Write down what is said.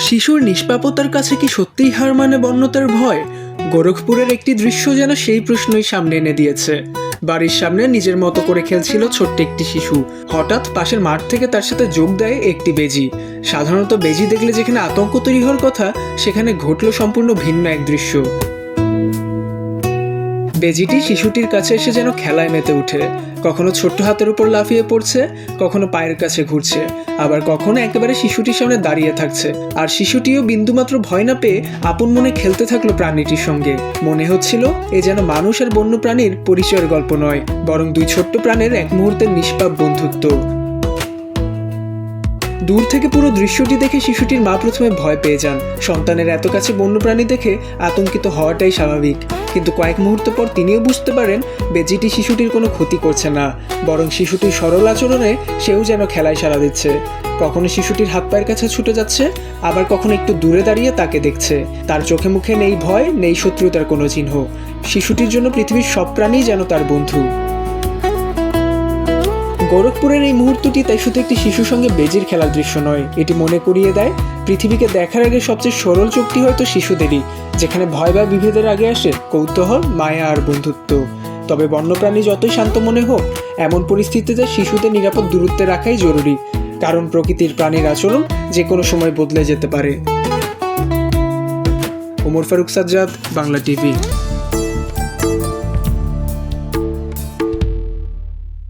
শিশুর নিষ্পাপতার কাছে কি সত্যিই হার মানে বন্যতার ভয়? গোরখপুরের একটি দৃশ্য যেন সেই প্রশ্নই সামনে এনে দিয়েছে। বাড়ির সামনে নিজের মতো করে খেলছিল ছোট্ট একটি শিশু। হঠাৎ পাশের মাঠ থেকে তার সাথে যোগ দেয় একটি বেজি। সাধারণত বেজি দেখলে যেখানে আতঙ্ক তৈরি হওয়ার কথা, সেখানে ঘটল সম্পূর্ণ ভিন্ন এক দৃশ্য। বেজিটি শিশুটির কাছে এসে যেন খেলায় মেতে উঠে। কখনো ছোট্ট হাতের উপর লাফিয়ে পড়ছে, কখনো পায়ের কাছে ঘুরছে, আবার কখনো একেবারে শিশুটির সামনে দাঁড়িয়ে থাকছে। আর শিশুটিও বিন্দুমাত্র ভয় না পেয়ে আপন মনে খেলতে থাকলো প্রাণীটির সঙ্গে। মনে হচ্ছিল এ যেন মানুষ আর বন্য প্রাণীর পরিচয়ের গল্প নয়, বরং দুই ছোট্ট প্রাণের এক মুহূর্তের নিষ্পাপ বন্ধুত্ব। দূর থেকে পুরো দৃশ্যটি দেখে শিশুটির মা প্রথমে ভয় পেয়ে যান। সন্তানের এত কাছে বন্যপ্রাণী দেখে আতঙ্কিত হওয়াটাই স্বাভাবিক, কিন্তু কয়েক মুহূর্ত পর তিনিও বুঝতে পারেন বেজিটি শিশুটির কোনো ক্ষতি করছে না, বরং শিশুটির সরল আচরণে সেও যেন খেলায় সাড়া দিচ্ছে। কখনো শিশুটির হাত পায়ের কাছে ছুটে যাচ্ছে, আবার কখনো একটু দূরে দাঁড়িয়ে তাকে দেখছে। তার চোখে মুখে নেই ভয়, নেই শত্রুতার কোনো চিহ্ন। শিশুটির জন্য পৃথিবীর সব প্রাণীই যেন তার বন্ধু। গোরখপুরের এই মুহূর্তটি তাই শুধু একটি শিশুর সঙ্গে বেজির খেলার দৃশ্য নয়, এটি মনে করিয়ে দেয় পৃথিবীকে দেখার আগে সবচেয়ে সরল চোখটি হয়তো শিশুদেরই, যেখানে ভয় বা বিভেদের আগে আসে কৌতূহল, মায়া আর বন্ধুত্ব। তবে বন্যপ্রাণী যতই শান্ত মনে হোক, এমন পরিস্থিতিতে শিশুদের নিরাপদ দূরত্বে রাখাই জরুরি, কারণ প্রকৃতির প্রাণীর আচরণ যে কোনো সময় বদলে যেতে পারে। ওমর ফারুক সাজ্জাদ, বাংলা টিভি।